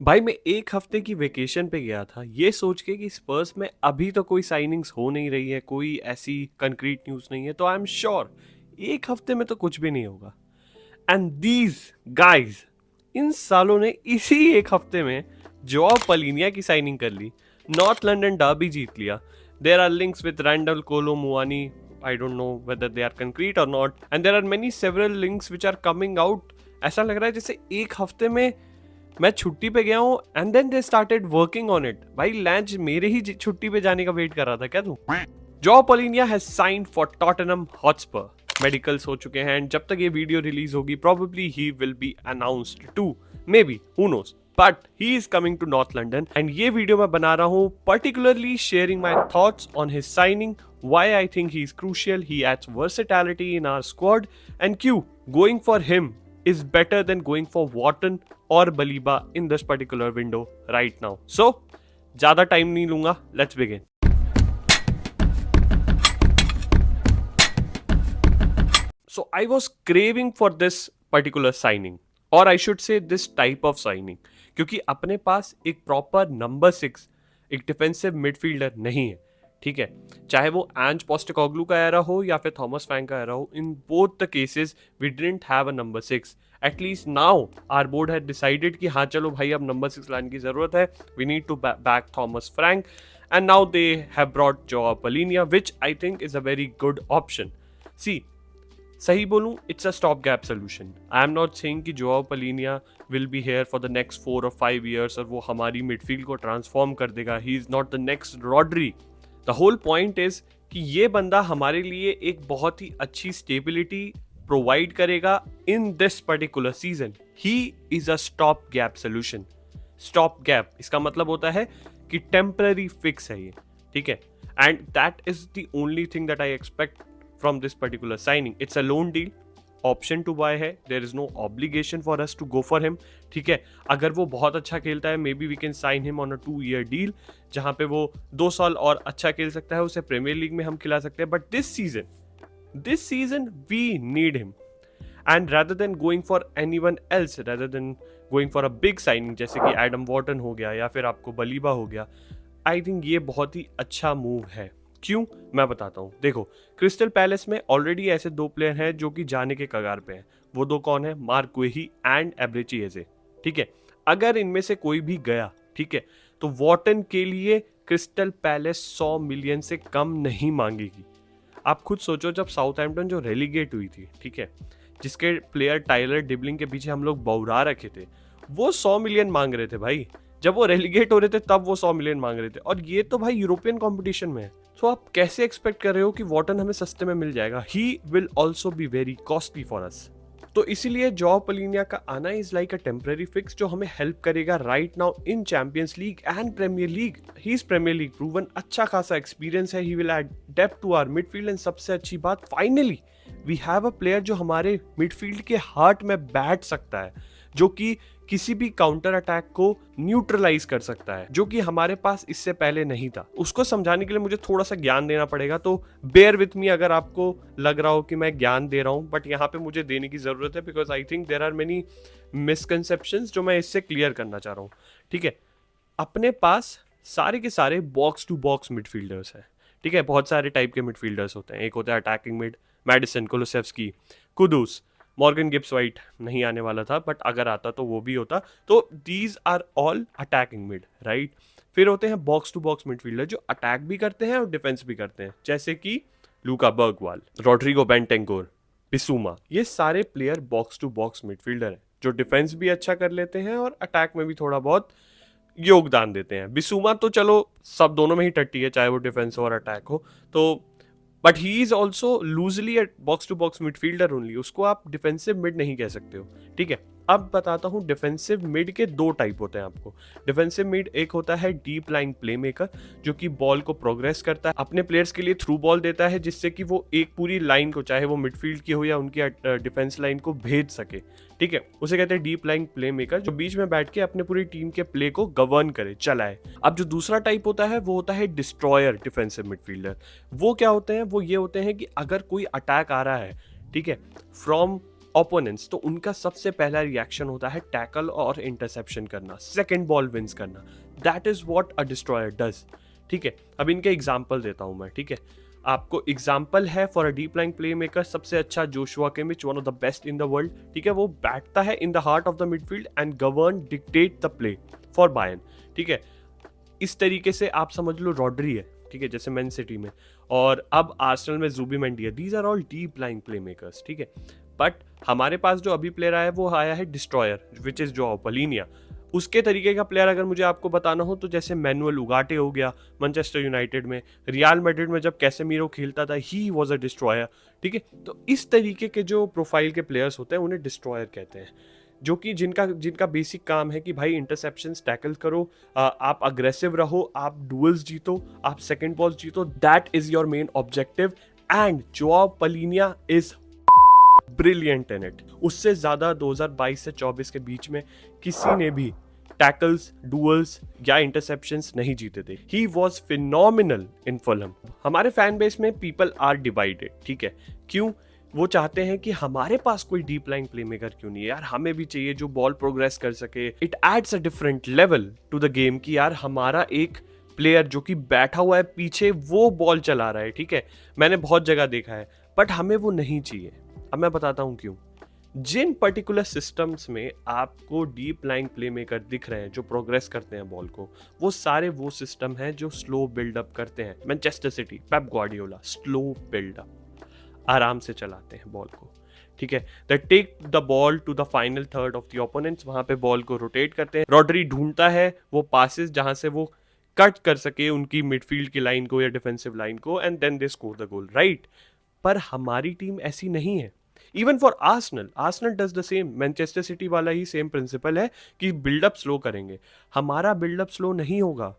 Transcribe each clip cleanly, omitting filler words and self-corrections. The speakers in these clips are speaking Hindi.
भाई मैं 1 हफ्ते की वेकेशन पे गया था, ये सोच के कि स्पर्स में अभी तो कोई साइनिंग्स हो नहीं रही है, कोई ऐसी कंक्रीट न्यूज़ नहीं है, तो आई एम श्योर 1 हफ्ते में तो कुछ भी नहीं होगा। एंड दीज गाइज, इन सालों ने इसी 1 हफ्ते में जोआ पलिनिया की साइनिंग कर ली, नॉर्थ लंदन डर्बी जीत लिया। There are links with Randal Kolo Muani, I don't know whether they are concrete और not, and there are many several links which are coming out. ऐसा लग रहा है जैसे 1 हफ्ते में मैं छुट्टी पे गया हूँ and then they started working on it. भाई लैंच मेरे ही छुट्टी पे जाने का वेट कर रहा था क्या तू? Joao Palhinha has signed for Tottenham Hotspur. Medicals हो चुके हैं एंड जब तक ये वीडियो रिलीज होगी probably he will be announced too, maybe, who knows, but he is coming to North London and ये वीडियो मैं बना रहा हूँ particularly sharing my thoughts on his signing, why I think he is crucial, he adds versatility in our squad, and Q, going for him is better than going for Wharton or Baliba in this particular window right now. So, ज़्यादा टाइम नहीं लूंगा, let's begin. So I was craving for this particular signing, or I should say this type of signing, क्योंकि अपने पास एक प्रॉपर नंबर 6 एक डिफेंसिव मिडफील्डर नहीं है, ठीक है? चाहे वो एंज पोस्टेकोग्लू का एरा हो या फिर थॉमस फ्रैंक का एरा हो, in both the cases we didn't have a number 6. At least now our board had decided कि हाँ चलो भाई अब नंबर 6 लाने की जरूरत है, we need to back Thomas Frank, and now they have brought Joao Palhinha, which I think is a very good option. See, सही बोलूं, it's a stop gap solution. I am not saying कि Joao Palhinha will be here for the next 4 और 5 years और वो हमारी मिडफील्ड को ट्रांसफॉर्म कर देगा. He is not the next Rodri. The whole point is कि ये बंदा हमारे लिए एक बहुत ही अच्छी स्टेबिलिटी प्रोवाइड करेगा इन दिस पर्टिकुलर सीजन. ही is a stop gap solution. Stop gap इसका मतलब होता है कि टेम्पररी फिक्स है ये, ठीक है? And that is the only thing that I expect from this particular signing. It's a loan deal, option to buy है, there is no obligation for us to go for him, ठीक है? अगर वो बहुत अच्छा खेलता है maybe we can sign him on a 2-year deal, जहां पे वो 2 साल और अच्छा खेल सकता है, उसे प्रीमियर लीग में हम खिला सकते हैं. But this season we need him, and rather than going for anyone else, rather than going for a big signing जैसे कि एडम वॉर्टन हो गया या फिर आपको बलीबा हो गया, आई थिंक ये बहुत ही अच्छा मूव है. क्यों, मैं बताता हूँ. देखो, क्रिस्टल पैलेस में ऑलरेडी ऐसे 2 प्लेयर हैं जो कि जाने के कगार पे हैं. वो 2 कौन है? मार्क गुएही एंड एब्रेची एजे, ठीक है? अगर इनमें से कोई भी गया, ठीक है, तो वॉर्टन के लिए क्रिस्टल पैलेस 100 मिलियन से कम नहीं मांगेगी. आप खुद सोचो, जब साउथहैम्पटन जो रेलीगेट हुई थी, ठीक है, जिसके प्लेयर टाइलर डिबलिंग के पीछे हम लोग बौरा रखे थे, वो 100 मिलियन मांग रहे थे भाई. जब वो रेलीगेट हो रहे थे तब वो 100 मिलियन मांग रहे थे, और ये तो भाई यूरोपियन कंपटीशन में है. तो आप कैसे एक्सपेक्ट कर रहे हो कि वॉर्टन हमें सस्ते में मिल जाएगा? He will also be very costly for us. तो इसीलिए जॉ पोलिनिया का आना is like a temporary fix जो हमें हेल्प करेगा right now in Champions League and Premier League. He is Premier League proven, अच्छा खासा एक्सपीरियंस है. He will add depth to our midfield, and सबसे अच्छी बात, finally we have a player जो हमारे मिडफील्ड के हार्ट में बैठ सकता है, जो कि किसी भी काउंटर अटैक को न्यूट्रलाइज कर सकता है, जो कि हमारे पास इससे पहले नहीं था. उसको समझाने के लिए मुझे थोड़ा सा ज्ञान देना पड़ेगा, तो बेयर विथ मी अगर आपको लग रहा हो कि मैं ज्ञान दे रहा हूं, बट यहाँ पे मुझे देने की जरूरत है, because I think there are many misconceptions जो मैं इससे क्लियर करना चाह रहा हूँ, ठीक है? अपने पास सारे के सारे बॉक्स टू बॉक्स मिडफील्डर्स हैं, ठीक है? बहुत सारे टाइप के मिडफील्डर्स होते हैं. एक होता है attacking mid, Maddison, Kulusevski, Kudus, Morgan Gibbs White नहीं आने वाला था, बट अगर आता तो वो भी होता. तो these are all attacking mid, right? फिर होते हैं बॉक्स टू बॉक्स मिडफील्डर जो अटैक भी करते हैं और डिफेंस भी करते हैं, जैसे कि लूका बर्गवाल, रॉड्रिगो बेंटेंकोर, बिसूमा. ये सारे player box to box midfielder हैं जो डिफेंस भी अच्छा कर लेते हैं और अटैक में भी थोड़ा बहुत योगदान देते हैं. बिसूमा तो चलो सब दोनों में ही टट्टी है, चाहे वो डिफेंस हो और अटैक हो. तो but he is also loosely a box to box midfielder only. उसको आप डिफेंसिव मिड नहीं कह सकते हो, ठीक है? अब बताता हूँ, डिफेंसिव मिड के 2 टाइप होते हैं आपको. डिफेंसिव मिड एक होता है डीप लाइन प्लेमेकर, जो कि बॉल को प्रोग्रेस करता है, अपने प्लेयर्स के लिए थ्रू बॉल देता है, जिससे कि वो एक पूरी लाइन को, चाहे वो मिडफील्ड की हो या उनकी डिफेंस लाइन को, भेज सके, ठीक है? उसे कहते हैं डीप लाइन प्लेमेकर, जो बीच में बैठ के अपने पूरी टीम के प्ले को गवर्न करे, चलाए. अब जो दूसरा टाइप होता है वो होता है डिस्ट्रॉयर डिफेंसिव मिडफील्डर. वो क्या होते हैं? वो ये होते हैं कि अगर कोई अटैक आ रहा है, ठीक है, फ्रॉम ओपोनेंट्स, तो उनका सबसे पहला रिएक्शन होता है टैकल और इंटरसेप्शन करना, सेकंड बॉल विंस करना। That is what a destroyer does. ठीक है, अब इनके एग्जांपल देता हूं मैं। ठीक है, आपको एग्जांपल है for a deep line play maker, सबसे अच्छा Joshua Kimmich, one of the best in the world. ठीक है, वो बैठता है in the heart of the midfield and govern dictate the play for Bayern. ठीक है, इस तरीके से आप समझ लो रॉड्री है। ठीक है, जैसे मैन सिटी में, और अब आर्सेनल में ज़ुबिमेंडी है। These are all deep line play makers. ठीक है, बट हमारे पास जो अभी प्लेयर आया है वो आया है डिस्ट्रॉयर, विच इज जोआओ पलिनिया। उसके तरीके का प्लेयर अगर मुझे आपको बताना हो तो जैसे मैनुअल उगाटे हो गया मैनचेस्टर यूनाइटेड में, रियल मैड्रिड में जब कैसेमीरो खेलता था, ही वाज अ डिस्ट्रॉयर। ठीक है, तो इस तरीके के जो प्रोफाइल के प्लेयर्स होते हैं उन्हें डिस्ट्रॉयर कहते हैं, जो कि जिनका जिनका बेसिक काम है कि भाई इंटरसेप्शंस टैकल करो, आप अग्रेसिव रहो, आप डुअल्स जीतो, आप सेकंड बॉल्स जीतो। That is your main objective and Joao Palhinha is brilliant in it. उससे ज्यादा 2022 से 24 के बीच में किसी ने भी टैकल्स, डुअल्स या इंटरसेप्शंस नहीं जीते थे। He was phenomenal in Fulham. हमारे फैन बेस में पीपल आर डिवाइडेड। ठीक है, क्यों? वो चाहते हैं कि हमारे पास कोई डीप लाइन प्ले मेकर क्यों नहीं है यार, हमें भी चाहिए जो बॉल प्रोग्रेस कर सके। It adds a different level to the game कि यार हमारा एक प्लेयर जो कि बैठा हुआ है पीछे, वो बॉल चला रहा है। ठीक है, मैंने बहुत जगह देखा है, बट हमें वो नहीं चाहिए। अब मैं बताता हूं क्यों। जिन पर्टिकुलर सिस्टम्स में आपको डीप लाइन प्ले मेकर दिख रहे हैं जो प्रोग्रेस करते हैं बॉल को, वो सारे वो सिस्टम हैं जो स्लो बिल्डअप करते हैं। Manchester City, Pep Guardiola, slow buildup, आराम से चलाते हैं बॉल को। ठीक है, they take the ball to the final third of the opponents, वहां पे बॉल को रोटेट करते हैं। रॉड्री ढूंढता है वो पासेस जहां से वो कट कर सके उनकी मिडफील्ड की लाइन को या डिफेंसिव लाइन को, and then they score the goal, right. पर हमारी टीम ऐसी नहीं है। Even for Arsenal does the same. Manchester City वाला ही सेम प्रिंसिपल है कि बिल्डअप स्लो करेंगे। हमारा बिल्डअप स्लो नहीं होगा।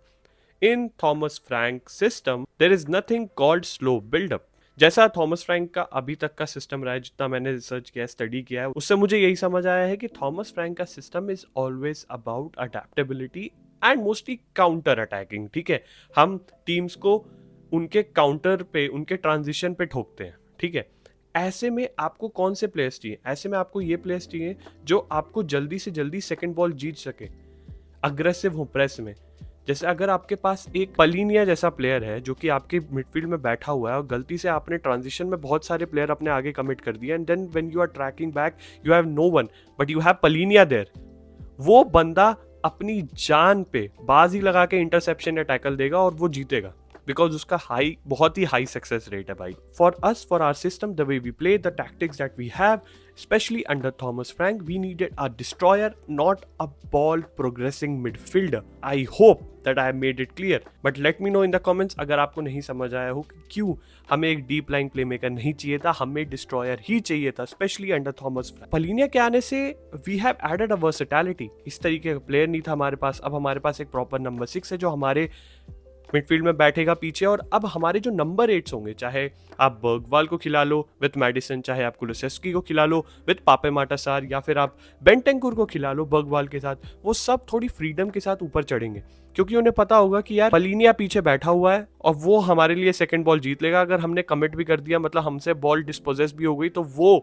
In Thomas Frank system there is nothing called slow buildup. जैसा थॉमस फ्रैंक का अभी तक का सिस्टम रहा है, जितना मैंने रिसर्च किया, स्टडी किया है, उससे मुझे यही समझ आया है कि थॉमस फ्रैंक का system is always about adaptability and mostly counter attacking. ठीक है, हम टीम्स को उनके काउंटर पे, उनके ट्रांजिशन पे ठोकते हैं। ठीक है, ऐसे में आपको कौन से प्लेयर्स चाहिए? ऐसे में आपको ये प्लेयर्स चाहिए जो आपको जल्दी से जल्दी सेकंड बॉल जीत सके, अग्रेसिव हो प्रेस में। जैसे अगर आपके पास एक पलिनिया जैसा प्लेयर है जो कि आपके मिडफील्ड में बैठा हुआ है और गलती से आपने ट्रांजिशन में बहुत सारे प्लेयर अपने आगे कमिट कर दिया, and then when you are tracking back you have no one but you have Palhinha there, वो बंदा अपनी जान पे बाजी लगा के इंटरसेप्शन या टैकल देगा और वो जीतेगा, बिकॉज उसका बहुत ही हाई सक्सेस रेट है भाई। For us, for our system, the way we play, the tactics that we have, especially under Thomas Frank, we needed a destroyer, not a ball progressing midfielder. I hope that I have made it clear. But let me know in the comments अगर आपको नहीं समझ आया हो कि क्यों हमें एक डीप लाइन प्ले मेकर नहीं चाहिए था, हमें डिस्ट्रॉयर ही चाहिए था, especially under Thomas Frank. Palhinha के आने से we have added a versatility. इस तरीके का प्लेयर नहीं था हमारे पास। अब हमारे पास एक प्रॉपर नंबर 6 है जो हमारे मिडफील्ड में बैठेगा पीछे, और अब हमारे जो नंबर 8 होंगे, चाहे आप बर्गवाल को खिला लो विथ मैडिसन, चाहे आप कुलुसेस्की को खिला लो विथ पापे माटासार, या फिर आप बेंटेंकुर को खिला लो बर्गवाल के साथ, वो सब थोड़ी फ्रीडम के साथ ऊपर चढ़ेंगे, क्योंकि उन्हें पता होगा कि यार पलिनिया पीछे बैठा हुआ है और वो हमारे लिए सेकंड बॉल जीत लेगा। अगर हमने कमिट भी कर दिया, मतलब हमसे बॉल डिस्पोजेस भी हो गई, तो वो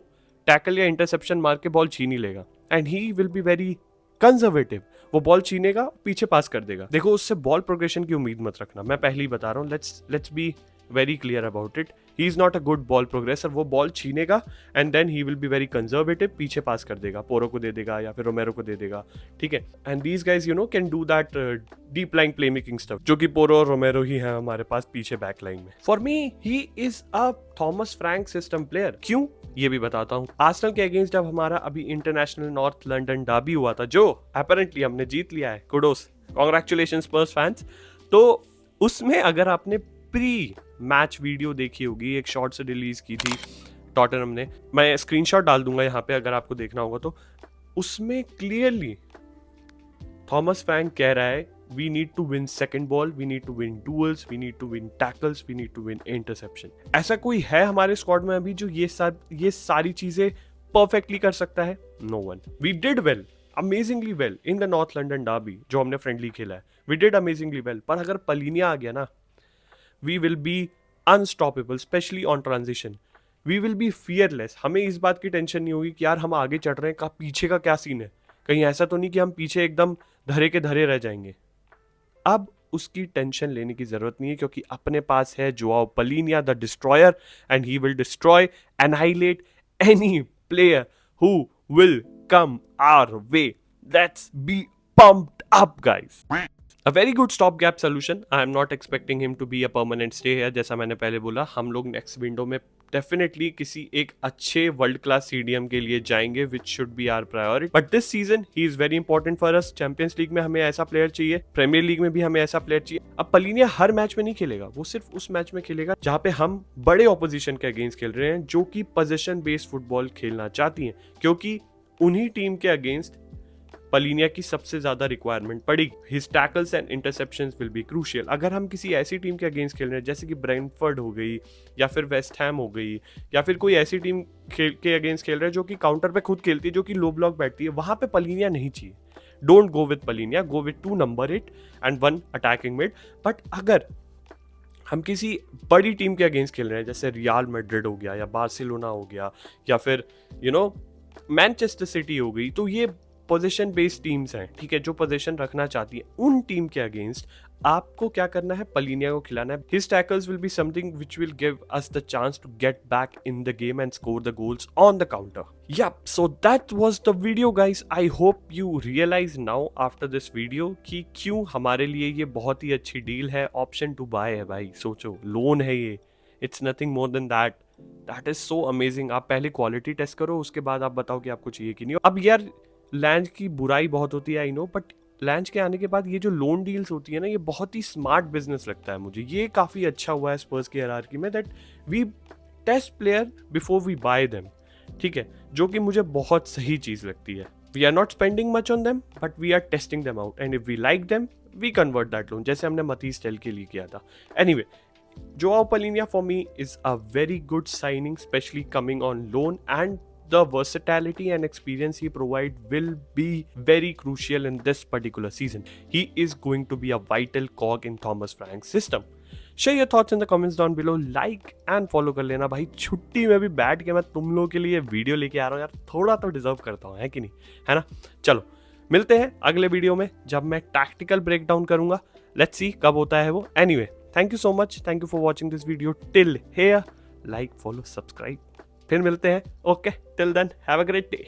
टैकल या इंटरसेप्शन मार के बॉल छीन ही लेगा, and he will be very conservative. वो बॉल छीनेगा, पीछे पास कर देगा। देखो, उससे बॉल प्रोग्रेशन की उम्मीद मत रखना, मैं पहले ही बता रहा हूँ। Let's be very clear about it. He is not a good ball progressor. वो बॉल छीनेगा and then he will be very conservative, पीछे पास कर देगा, पोरो को दे देगा या फिर रोमेरो को दे देगा। ठीक है, and these guys you know can do that deep line play making stuff, जो कि पोरो और रोमेरो ही है हमारे पास पीछे बैक लाइन में। For me he is a Thomas Frank system player. क्यों, ये भी बताता हूँ। आर्सेनल के अगेंस्ट जब हमारा अभी इंटरनेशनल नॉर्थ लंदन डर्बी हुआ था, जो अपैरेंटली हमने जीत लिया है, कुडोस, कांग्रेचुलेशंस स्पर्स फैंस, तो उसमें अगर आपने प्री मैच वीडियो देखी होगी, एक शॉर्ट से रिलीज की थी टॉटनहम ने, मैं स्क्रीनशॉट डाल दूंगा यहाँ पे अगर आपको देखना होगा, तो उसमें क्लियरली थॉमस फ्रैंक कह रहा है we need to win second ball, we need to win duels, we need to win tackles, we need to win interception। ऐसा कोई है हमारे स्क्वाड में अभी जो ये सारी चीजें परफेक्टली कर सकता है? No one. We did well, amazingly well in the North London derby जो हमने फ्रेंडली खेला है, वी डिड अमेजिंगली वेल। पर अगर पलिनिया आ गया ना, we will be unstoppable, especially on transition. We will be fearless. हमें इस बात की टेंशन नहीं होगी कि यार हम आगे चढ़ रहे हैं, का पीछे का क्या सीन है, कहीं ऐसा तो नहीं कि हम पीछे एकदम धरे के धरे रह जाएंगे। अब उसकी टेंशन लेने की जरूरत नहीं है, क्योंकि अपने पास है Joao Palhinha the destroyer, and he will destroy, annihilate any player who will come our way. Let's be pumped up, guys. A very good stopgap solution. I am not expecting him to be a permanent stay here. जैसा मैंने पहले बोला, हम लोग नेक्स्ट विंडो में डेफिनेटली किसी एक अच्छे वर्ल्ड क्लास सीडीएम के लिए जाएंगे, which should be our priority. But this season ही is very important for us. Champions League में हमें ऐसा प्लेयर चाहिए, प्रीमियर लीग में भी हमें ऐसा प्लेयर चाहिए। अब पलीनिया हर मैच में नहीं खेलेगा, वो सिर्फ उस मैच में खेलेगा जहां पे हम बड़े ऑपोजिशन के अगेंस्ट खेल रहे हैं, जो कि पोजीशन बेस्ड फुटबॉल खेलना चाहती हैं, क्योंकि उन्हीं टीम के अगेंस्ट पलीनिया की सबसे ज्यादा रिक्वायरमेंट पड़ेगी। His tackles and interceptions will be crucial. अगर हम किसी ऐसी टीम के अगेंस्ट खेल रहे हैं जैसे कि ब्रेंटफोर्ड हो गई, या फिर वेस्ट हैम हो गई, या फिर कोई ऐसी टीम के अगेंस्ट खेल रहे हैं जो कि काउंटर पे खुद खेलती है, जो कि लो ब्लॉक बैठती है, वहां पे पलीनिया नहीं चाहिए। Don't go with Palhinha, go with 2 number 8 and 1 attacking mid. But अगर हम किसी बड़ी टीम के अगेंस्ट खेल रहे हैं, जैसे रियल मैड्रिड हो गया, या बार्सिलोना हो गया, या फिर मैनचेस्टर सिटी हो गई, तो ये पोजीशन बेस्ड टीम्स हैं, ठीक है, जो पोजीशन रखना चाहती है, उन टीम के अगेंस्ट आपको क्या करना है, पलीनिया को खिलाना है। His tackles will be something which will give us the chance to get back in the game and score the goals on the counter. Yep, so that was the video, guys. I hope you realize now after this video कि क्यों हमारे लिए ये बहुत ही अच्छी डील है। ऑप्शन टू बाय है भाई, सोचो, लोन है ये, it's nothing more than that. That is so amazing. आप पहले क्वालिटी टेस्ट करो, उसके बाद आप बताओ कि आपको चाहिए कि नहीं। अब यार लैंज की बुराई बहुत होती है, आई नो, बट लैंज के आने के बाद ये जो लोन डील्स होती है ना, ये बहुत ही स्मार्ट बिजनेस लगता है मुझे। ये काफ़ी अच्छा हुआ है स्पर्स की हायरार्की में, that we test player before we buy them, ठीक है, जो कि मुझे बहुत सही चीज़ लगती है। We are not spending much on them, but we are testing them out, and if we like them we convert that loan, जैसे हमने मतीस टेल के लिए किया था। Anyway, Joao Palinia for me is a very good signing, especially coming on loan, and the versatility and experience he provide will be very crucial in this particular season. He is going to be a vital cog in Thomas Frank's system. Share your thoughts in the comments down below. Like and follow कर लेना भाई। छुट्टी में भी बैठ के मैं तुम लोगों के लिए वीडियो लेके आ रहा हूँ यार, थोड़ा तो डिजर्व करता हूँ, है कि नहीं, है ना। चलो मिलते हैं अगले वीडियो में, जब मैं टैक्टिकल ब्रेकडाउन करूंगा। लेट्स सी कब होता है वो। Anyway, thank you so much, thank you for watching this video till here. Like, follow, subscribe, फिर मिलते हैं। Okay, till then have a great day.